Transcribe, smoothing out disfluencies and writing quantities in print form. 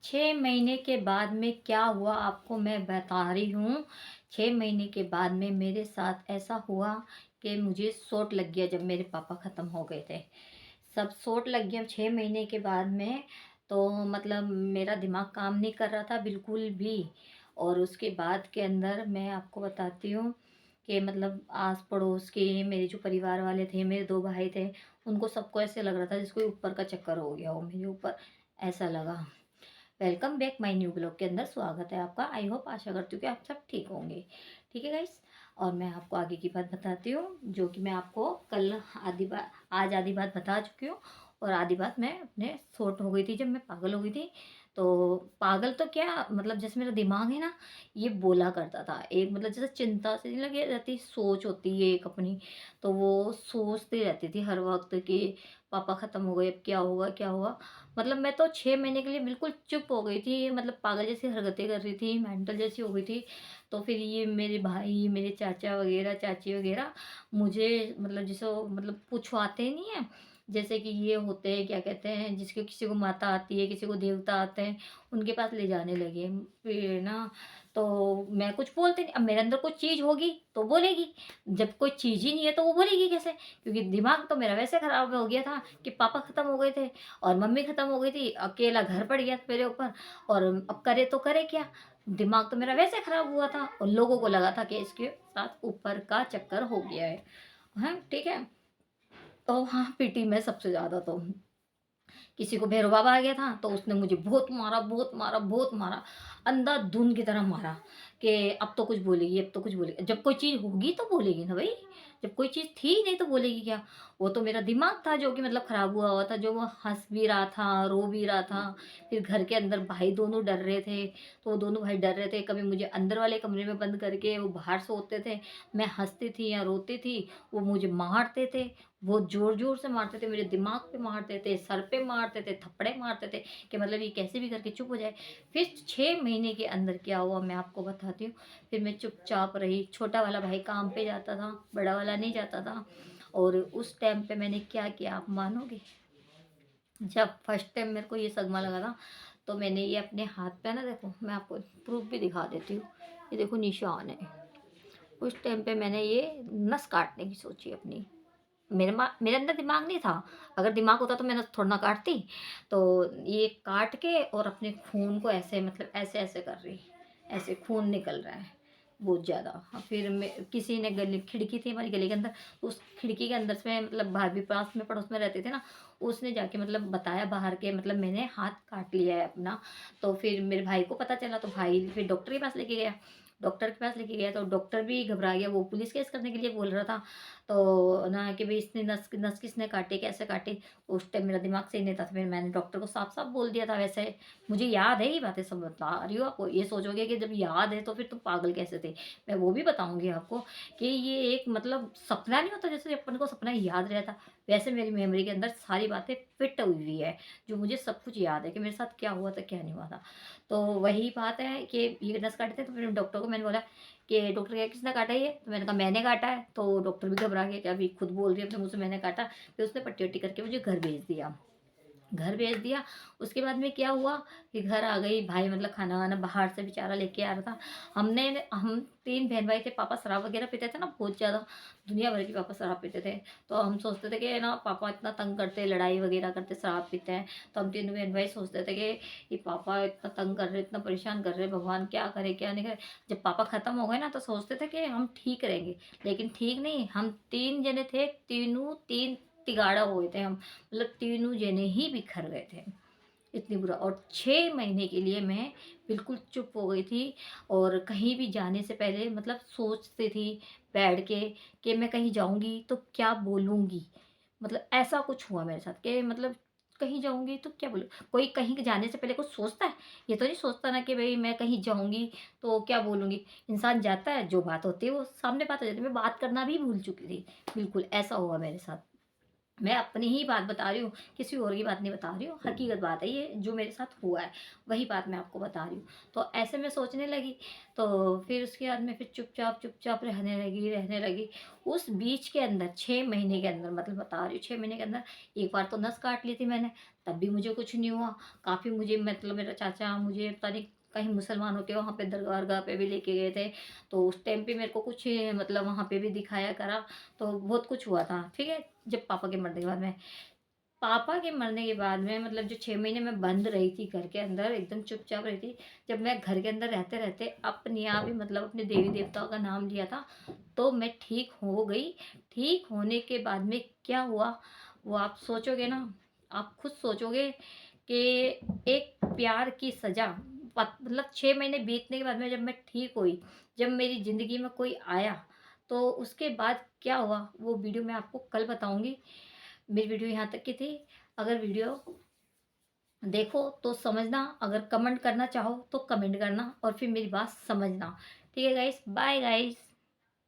6 महीने के बाद में क्या हुआ आपको मैं बता रही हूँ। 6 महीने के बाद में मेरे साथ ऐसा हुआ कि मुझे चोट लग गया जब मेरे पापा ख़त्म हो गए थे। सब चोट लग गया 6 महीने के बाद में। तो मतलब मेरा दिमाग काम नहीं कर रहा था बिल्कुल भी। और उसके बाद के अंदर मैं आपको बताती हूँ कि मतलब आस पड़ोस के मेरे जो परिवार वाले थे, मेरे 2 भाई थे, उनको सबको ऐसे लग रहा था जिसको ऊपर का चक्कर हो गया हो मेरे ऊपर, ऐसा लगा। Welcome back my new blog के अंदर स्वागत है आपका। आई होप आशा करती हूँ कि आप सब ठीक होंगे। ठीक है गाइस। और मैं आपको आगे की बात बताती हूँ जो कि मैं आपको कल आधी बात, आज आधी बात बता चुकी हूँ। और आधी बात मैं अपने शॉर्ट हो गई थी जब मैं पागल हो गई थी। तो पागल तो क्या मतलब जैसे मेरा दिमाग है ना, ये बोला करता था एक मतलब जैसे चिंता से नहीं लगी रहती, सोच होती है एक अपनी। तो वो सोचती रहती थी हर वक्त कि पापा ख़त्म हो गए, अब क्या होगा क्या होगा। मतलब मैं तो 6 महीने के लिए बिल्कुल चुप हो गई थी, मतलब पागल जैसी हरकतें कर रही थी, मेंटल जैसी हो गई थी। तो फिर ये मेरे भाई, मेरे चाचा वगैरह, चाची वगैरह मुझे मतलब जैसे वो मतलब पूछवाते नहीं हैं, जैसे कि ये होते हैं क्या कहते हैं, जिसके किसी को माता आती है, किसी को देवता आते हैं, उनके पास ले जाने लगे। फिर ना तो मैं कुछ बोलती नहीं, अब मेरे अंदर कोई चीज़ होगी तो बोलेगी, जब कोई चीज़ ही नहीं है तो वो बोलेगी कैसे? क्योंकि दिमाग तो मेरा वैसे खराब हो गया था कि पापा ख़त्म हो गए थे और मम्मी ख़त्म हो गई थी, अकेला घर पड़ गया था मेरे ऊपर। और अब करे तो करे क्या? दिमाग तो मेरा वैसे ख़राब हुआ था और लोगों को लगा था कि इसके साथ ऊपर का चक्कर हो गया है। हाँ, ठीक है? तो हाँ, पीटी मैं सबसे ज़्यादा तो। किसी को भैरव बाबा आ गया था तो उसने मुझे बहुत मारा, बहुत मारा, बहुत मारा। अंधाधुंध की तरह मारा कि अब तो कुछ बोलेगी, अब तो कुछ बोलेगी। जब कोई चीज़ होगी तो बोलेगी ना भई, जब कोई चीज़ थी ही नहीं तो बोलेगी क्या? वो तो मेरा दिमाग था जो कि मतलब खराब हुआ हुआ था, जो वो हँस भी रहा था, रो भी रहा था। फिर घर के अंदर भाई दोनों डर रहे थे, तो वो दोनों भाई डर रहे थे। कभी मुझे अंदर वाले कमरे में बंद करके वो बाहर सोते थे। मैं हँसती थी या रोती थी, वो मुझे मारते थे। बहुत ज़ोर-ज़ोर से मारते थे, मेरे दिमाग पे मारते थे, सर पे मारते थे, थप्पड़े मारते थे कि मतलब ये कैसे भी करके चुप हो जाए। फिर 6 महीने के अंदर क्या हुआ मैं आपको बताती हूँ। फिर मैं चुपचाप रही, छोटा वाला भाई काम पे जाता था, बड़ा वाला नहीं जाता था। और उस टाइम पे मैंने क्या किया आप मानोगे? जब फर्स्ट टाइम मेरे को ये सदमा लगा था, तो मैंने ये अपने हाथ पे ना देखो, मैं आपको प्रूफ़ भी दिखा देती हूँ। ये देखो निशान है। उस टाइम पे मैंने ये नस काटने की सोची अपनी। मेरे अंदर दिमाग नहीं था। अगर दिमाग होता तो मैं थोड़ा ना काटती। तो ये काट के और अपने खून को ऐसे मतलब ऐसे-ऐसे कर रही, ऐसे खून निकल रहा है बहुत ज़्यादा। हाँ, फिर मैं किसी ने गली खिड़की थी हमारी गली के अंदर, उस खिड़की के अंदर से मतलब भाभी पास में पड़ोस में रहते थे ना, उसने जाके मतलब बताया बाहर के मतलब मैंने हाथ काट लिया है अपना। तो फिर मेरे भाई को पता चला तो भाई फिर डॉक्टर के पास लेके गया। डॉक्टर के पास लेके गया तो डॉक्टर भी घबरा गया, वो पुलिस केस करने के लिए बोल रहा था। तो ना कि भई इसने नस नस किसने काटी, कैसे काटी? उस टाइम मेरा दिमाग सही नहीं था, तो फिर मैंने डॉक्टर को साफ-साफ बोल दिया था वैसे। मुझे याद है ये बातें सब बता रही हूँ आपको। ये सोचोगे कि जब याद है तो फिर तुम पागल कैसे थे? मैं वो भी बताऊँगी आपको कि ये एक मतलब सपना नहीं होता जैसे अपन को सपना याद रहता, वैसे मेरी मेमोरी के अंदर सारी बातें फिट हुई हुई है, जो मुझे सब कुछ याद है कि मेरे साथ क्या हुआ था, क्या नहीं हुआ था। तो वही बात है कि ये नस काटे थे तो फिर डॉक्टर को मैंने बोला कि डॉक्टर क्या किसने काटा ये? तो मैंने कहा मैंने काटा है, तो डॉक्टर भी घबरा गया कि अभी खुद बोल रही है अपने मुँह से मैंने काटा। फिर उसने पट्टी-वट्टी करके मुझे घर भेज दिया। घर भेज दिया, उसके बाद में क्या हुआ कि घर आ गई, भाई मतलब खाना-वाना बाहर से बेचारा लेके आ रहा था। हम 3 बहन-भाई थे, पापा शराब वग़ैरह पीते थे ना बहुत ज़्यादा, दुनिया भर के पापा शराब पीते थे। तो हम सोचते थे कि ना पापा इतना तंग करते हैं, लड़ाई वग़ैरह करते, शराब पीते हैं। तो हम तीनों बहन-भाई सोचते थे कि ये पापा इतना तंग कर रहे हैं, इतना परेशान कर रहे हैं, भगवान क्या करे, क्या नहीं करे। जब पापा ख़त्म हो गए ना तो सोचते थे कि हम ठीक रहेंगे, लेकिन ठीक नहीं, हम 3 जने थे, तीनों 3 तिगाड़ा हुए थे हम। मतलब तीनों जने ही बिखर गए थे, इतनी बुरा। और 6 महीने के लिए मैं बिल्कुल चुप हो गई थी और कहीं भी जाने से पहले मतलब सोचती थी बैठ के कि मैं कहीं जाऊँगी तो क्या बोलूँगी? मतलब ऐसा कुछ हुआ मेरे साथ कि मतलब कहीं जाऊँगी तो क्या बोलूँ? कोई कहीं जाने से पहले कुछ सोचता है? ये तो नहीं सोचता ना कि भई मैं कहीं जाऊँगी तो क्या बोलूँगी? इंसान जाता है, जो बात होती है वो सामने बात हो जाती है। मैं बात करना भी भूल चुकी थी। बिल्कुल, ऐसा हुआ मेरे साथ। मैं अपनी ही बात बता रही हूँ, किसी और की बात नहीं बता रही हूँ, हकीकत बात है ये, जो मेरे साथ हुआ है, वही बात मैं आपको बता रही हूँ। तो ऐसे मैं सोचने लगी, तो फिर उसके बाद में फिर चुपचाप रहने लगी। उस बीच के अंदर 6 महीने के अंदर, मतलब बता रही हूँ 6 महीने के अंदर, एक बार तो नस काट ली थी मैंने, तब भी मुझे कुछ नहीं हुआ। काफ़ी मुझे, मतलब मेरा चाचा मुझे पता नहीं कहीं मुसलमानों के वहाँ पे दरगाह पे भी लेके गए थे, तो उस टाइम पे मेरे को कुछ, मतलब वहाँ पे भी दिखाया करा, तो बहुत कुछ हुआ था, ठीक है। जब पापा के मरने के बाद में, मतलब जो 6 महीने मैं बंद रही थी घर के अंदर, एकदम चुपचाप रही थी, जब मैं घर के अंदर रहते-रहते अपने आप ही, मतलब अपने देवी-देवताओं का नाम लिया था, तो मैं ठीक हो गई। ठीक होने के बाद में क्या हुआ, वो आप सोचोगे ना, आप खुद सोचोगे कि एक प्यार की सज़ा, मतलब 6 महीने बीतने के बाद में जब मैं ठीक हुई, जब मेरी ज़िंदगी में कोई आया, तो उसके बाद क्या हुआ, वो वीडियो मैं आपको कल बताऊँगी। मेरी वीडियो यहाँ तक की थी। अगर वीडियो देखो तो समझना, अगर कमेंट करना चाहो तो कमेंट करना, और फिर मेरी बात समझना। ठीक है गाइस, बाय गाइस।